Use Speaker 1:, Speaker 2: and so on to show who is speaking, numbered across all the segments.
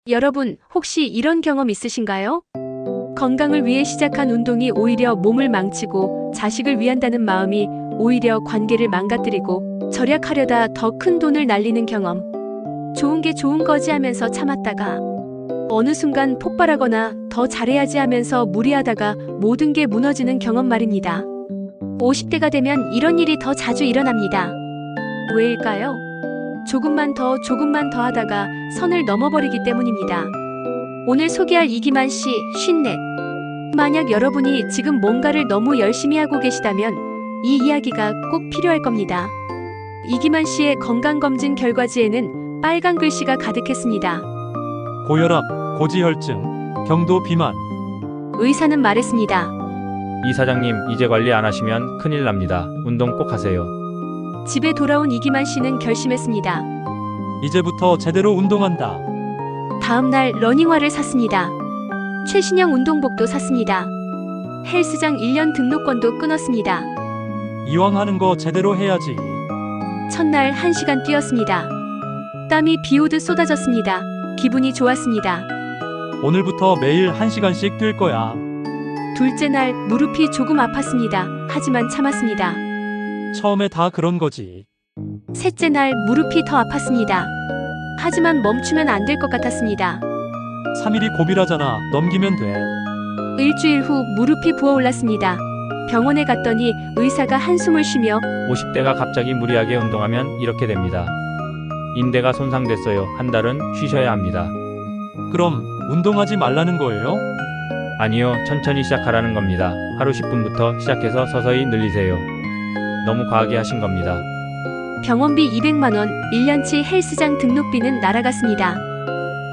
Speaker 1: 여러분, 혹시 이런 경험 있으신가요? 건강을 위해 시작한 운동이 오히려 몸을 망치고 자식을 위한다는 마음이 오히려 관계를 망가뜨리고 절약하려다 더 큰 돈을 날리는 경험. 좋은 게 좋은 거지 하면서 참았다가 어느 순간 폭발하거나 더 잘해야지 하면서 무리하다가 모든 게 무너지는 경험 말입니다. 50대가 되면 이런 일이 더 자주 일어납니다. 왜일까요? 조금만 더 하다가 선을 넘어버리기 때문입니다. 오늘 소개할 이기만 씨, 54. 만약 여러분이 지금 뭔가를 너무 열심히 하고 계시다면 이 이야기가 꼭 필요할 겁니다. 이기만 씨의 건강검진 결과지에는 빨간 글씨가 가득했습니다.
Speaker 2: 고혈압, 고지혈증, 경도 비만.
Speaker 1: 의사는 말했습니다.
Speaker 3: 이 사장님, 이제 관리 안 하시면 큰일 납니다. 운동 꼭 하세요.
Speaker 1: 집에 돌아온 이기만 씨는 결심했습니다.
Speaker 2: 이제부터 제대로 운동한다.
Speaker 1: 다음날 러닝화를 샀습니다. 최신형 운동복도 샀습니다. 헬스장 1년 등록권도 끊었습니다.
Speaker 2: 이왕 하는 거 제대로 해야지.
Speaker 1: 첫날 1시간 뛰었습니다. 땀이 비 오듯 쏟아졌습니다. 기분이 좋았습니다.
Speaker 2: 오늘부터 매일 1시간씩 뛸 거야.
Speaker 1: 둘째 날 무릎이 조금 아팠습니다. 하지만 참았습니다.
Speaker 2: 처음에 다 그런 거지.
Speaker 1: 셋째 날 무릎이 더 아팠습니다. 하지만 멈추면 안 될 것 같았습니다.
Speaker 2: 3일이 고비라잖아. 넘기면 돼.
Speaker 1: 일주일 후 무릎이 부어올랐습니다. 병원에 갔더니 의사가 한숨을 쉬며
Speaker 3: 50대가 갑자기 무리하게 운동하면 이렇게 됩니다. 인대가 손상됐어요. 한 달은 쉬셔야 합니다.
Speaker 2: 그럼 운동하지 말라는 거예요?
Speaker 3: 아니요, 천천히 시작하라는 겁니다. 하루 10분부터 시작해서 서서히 늘리세요. 너무 과하게 하신 겁니다.
Speaker 1: 병원비 200만 원, 1년치 헬스장 등록비는 날아갔습니다.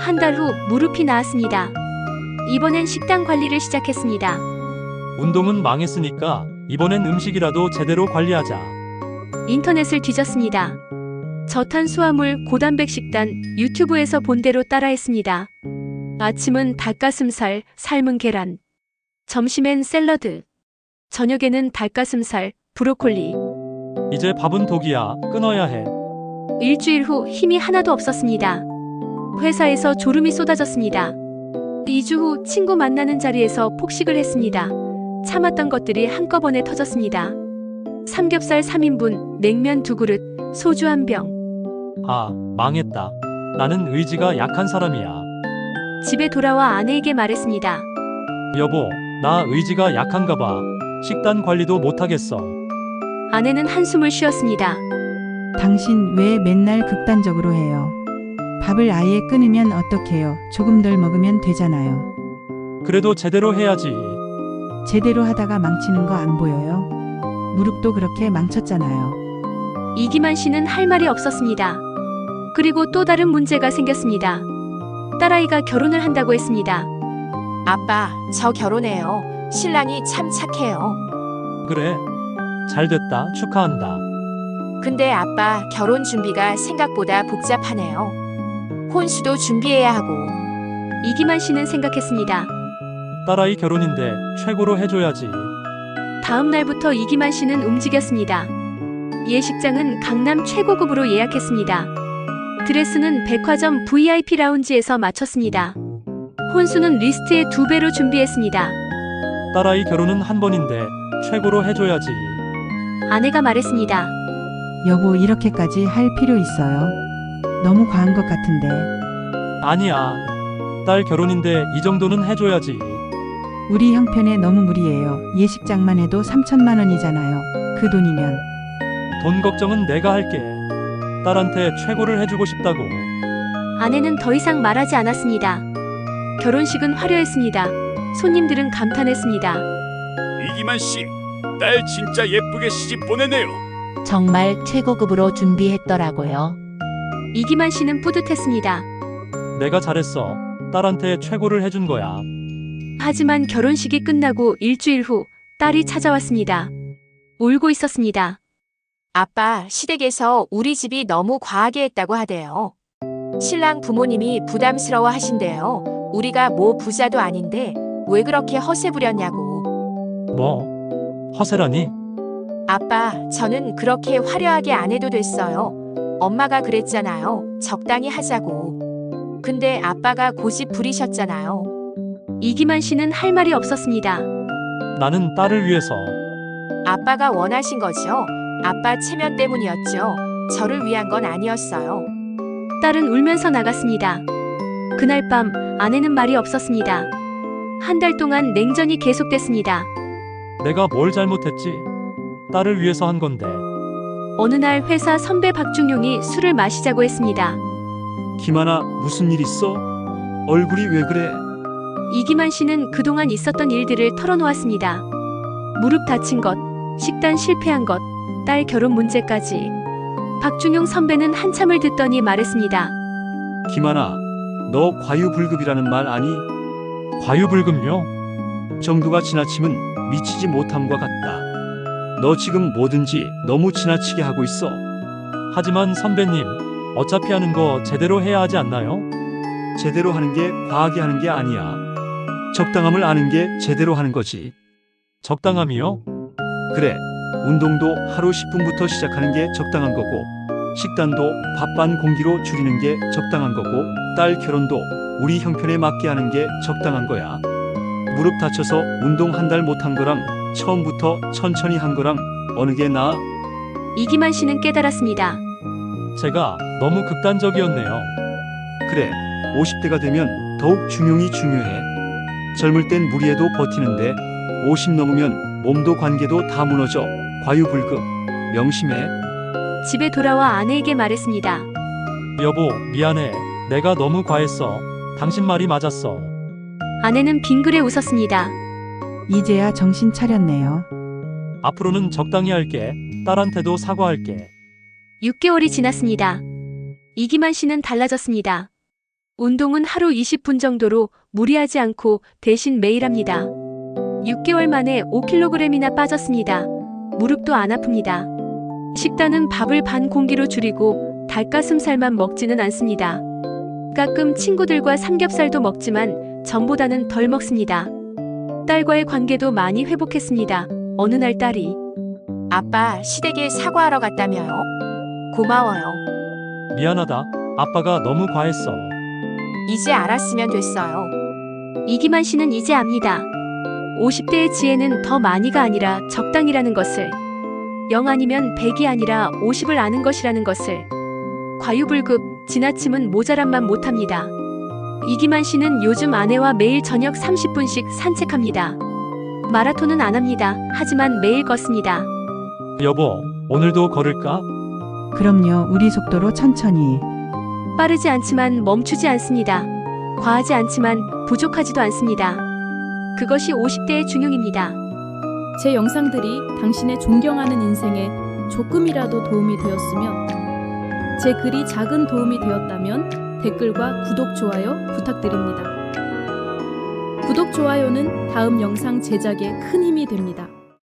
Speaker 1: 한 달 후 무릎이 나았습니다. 이번엔 식단 관리를 시작했습니다.
Speaker 2: 운동은 망했으니까 이번엔 음식이라도 제대로 관리하자.
Speaker 1: 인터넷을 뒤졌습니다. 저탄수화물 고단백 식단 유튜브에서 본 대로 따라했습니다. 아침은 닭가슴살, 삶은 계란. 점심엔 샐러드. 저녁에는 닭가슴살, 브로콜리.
Speaker 2: 이제 밥은 독이야. 끊어야 해.
Speaker 1: 일주일 후 힘이 하나도 없었습니다. 회사에서 졸음이 쏟아졌습니다. 2주 후 친구 만나는 자리에서 폭식을 했습니다. 참았던 것들이 한꺼번에 터졌습니다. 삼겹살 3인분, 냉면 2그릇, 소주 1병.
Speaker 2: 아, 망했다. 나는 의지가 약한 사람이야.
Speaker 1: 집에 돌아와 아내에게 말했습니다.
Speaker 2: 여보, 나 의지가 약한가 봐. 식단 관리도 못하겠어.
Speaker 1: 아내는 한숨을 쉬었습니다.
Speaker 4: 당신 왜 맨날 극단적으로 해요? 밥을 아예 끊으면 어떡해요? 조금 덜 먹으면 되잖아요.
Speaker 2: 그래도 제대로 해야지.
Speaker 4: 제대로 하다가 망치는 거 안 보여요? 무릎도 그렇게 망쳤잖아요.
Speaker 1: 이기만 씨는 할 말이 없었습니다. 그리고 또 다른 문제가 생겼습니다. 딸아이가 결혼을 한다고 했습니다.
Speaker 5: 아빠, 저 결혼해요. 신랑이 참 착해요.
Speaker 2: 그래. 잘 됐다. 축하한다.
Speaker 5: 근데 아빠, 결혼 준비가 생각보다 복잡하네요. 혼수도 준비해야 하고.
Speaker 1: 이기만 씨는 생각했습니다.
Speaker 2: 딸아이 결혼인데 최고로 해줘야지.
Speaker 1: 다음 날부터 이기만 씨는 움직였습니다. 예식장은 강남 최고급으로 예약했습니다. 드레스는 백화점 VIP 라운지에서 마쳤습니다. 혼수는 리스트의 2배로 준비했습니다.
Speaker 2: 딸아이 결혼은 한 번인데 최고로 해줘야지.
Speaker 1: 아내가 말했습니다.
Speaker 4: 여보, 이렇게까지 할 필요 있어요? 너무 과한 것 같은데.
Speaker 2: 아니야. 딸 결혼인데 이 정도는 해줘야지.
Speaker 4: 우리 형편에 너무 무리예요. 예식장만 해도 3천만 원이잖아요. 그 돈이면.
Speaker 2: 돈 걱정은 내가 할게. 딸한테 최고를 해주고 싶다고.
Speaker 1: 아내는 더 이상 말하지 않았습니다. 결혼식은 화려했습니다. 손님들은 감탄했습니다.
Speaker 6: 이기만 씨, 딸 진짜 예쁘게 시집 보내네요.
Speaker 7: 정말 최고급으로 준비했더라고요.
Speaker 1: 이기만 씨는 뿌듯했습니다.
Speaker 2: 내가 잘했어. 딸한테 최고를 해준 거야.
Speaker 1: 하지만 결혼식이 끝나고 일주일 후 딸이 찾아왔습니다. 울고 있었습니다.
Speaker 5: 아빠, 시댁에서 우리 집이 너무 과하게 했다고 하대요. 신랑 부모님이 부담스러워 하신대요. 우리가 뭐 부자도 아닌데 왜 그렇게 허세 부렸냐고.
Speaker 2: 뭐? 허세라니?
Speaker 5: 아빠, 저는 그렇게 화려하게 안 해도 됐어요. 엄마가 그랬잖아요. 적당히 하자고. 근데 아빠가 고집 부리셨잖아요.
Speaker 1: 이기만 씨는 할 말이 없었습니다.
Speaker 2: 나는 딸을 위해서.
Speaker 5: 아빠가 원하신 거죠. 아빠 체면 때문이었죠. 저를 위한 건 아니었어요.
Speaker 1: 딸은 울면서 나갔습니다. 그날 밤 아내는 말이 없었습니다. 한 달 동안 냉전이 계속됐습니다.
Speaker 2: 내가 뭘 잘못했지? 딸을 위해서 한 건데.
Speaker 1: 어느 날 회사 선배 박중용이 술을 마시자고 했습니다.
Speaker 8: 김하나, 무슨 일 있어? 얼굴이 왜 그래?
Speaker 1: 이기만 씨는 그동안 있었던 일들을 털어놓았습니다. 무릎 다친 것, 식단 실패한 것, 딸 결혼 문제까지. 박중용 선배는 한참을 듣더니 말했습니다.
Speaker 8: 김하나, 너 과유불급이라는 말 아니?
Speaker 2: 과유불급요?
Speaker 8: 정도가 지나치면 미치지 못함과 같다. 너 지금 뭐든지 너무 지나치게 하고 있어.
Speaker 2: 하지만 선배님, 어차피 하는 거 제대로 해야 하지 않나요?
Speaker 8: 제대로 하는 게 과하게 하는 게 아니야. 적당함을 아는 게 제대로 하는 거지.
Speaker 2: 적당함이요?
Speaker 8: 그래, 운동도 하루 10분부터 시작하는 게 적당한 거고, 식단도 밥 반 공기로 줄이는 게 적당한 거고, 딸 결혼도 우리 형편에 맞게 하는 게 적당한 거야. 무릎 다쳐서 운동 한 달 못한 거랑 처음부터 천천히 한 거랑 어느 게 나아?
Speaker 1: 이기만 씨는 깨달았습니다.
Speaker 2: 제가 너무 극단적이었네요.
Speaker 8: 그래, 50대가 되면 더욱 중용이 중요해. 젊을 땐 무리해도 버티는데 50 넘으면 몸도 관계도 다 무너져. 과유불급. 명심해.
Speaker 1: 집에 돌아와 아내에게 말했습니다.
Speaker 2: 여보, 미안해. 내가 너무 과했어. 당신 말이 맞았어.
Speaker 1: 아내는 빙그레 웃었습니다.
Speaker 4: 이제야 정신 차렸네요.
Speaker 2: 앞으로는 적당히 할게. 딸한테도 사과할게.
Speaker 1: 6개월이 지났습니다. 이기만 씨는 달라졌습니다. 운동은 하루 20분 정도로 무리하지 않고 대신 매일 합니다. 6개월 만에 5kg이나 빠졌습니다. 무릎도 안 아픕니다. 식단은 밥을 반 공기로 줄이고 닭가슴살만 먹지는 않습니다. 가끔 친구들과 삼겹살도 먹지만 전보다는 덜 먹습니다. 딸과의 관계도 많이 회복했습니다. 어느 날 딸이
Speaker 5: 아빠 시댁에 사과하러 갔다며요. 고마워요.
Speaker 2: 미안하다. 아빠가 너무 과했어.
Speaker 5: 이제 알았으면 됐어요.
Speaker 1: 이기만 씨는 이제 압니다. 50대의 지혜는 더 많이가 아니라 적당이라는 것을, 0 아니면 100이 아니라 50을 아는 것이라는 것을. 과유불급, 지나침은 모자람만 못합니다. 이기만 씨는 요즘 아내와 매일 저녁 30분씩 산책합니다. 마라톤은 안 합니다. 하지만 매일 걷습니다.
Speaker 2: 여보, 오늘도 걸을까?
Speaker 4: 그럼요, 우리 속도로 천천히.
Speaker 1: 빠르지 않지만 멈추지 않습니다. 과하지 않지만 부족하지도 않습니다. 그것이 50대의 중용입니다.
Speaker 9: 제 영상들이 당신의 존경하는 인생에 조금이라도 도움이 되었으면, 제 글이 작은 도움이 되었다면 댓글과 구독, 좋아요 부탁드립니다. 구독, 좋아요는 다음 영상 제작에 큰 힘이 됩니다.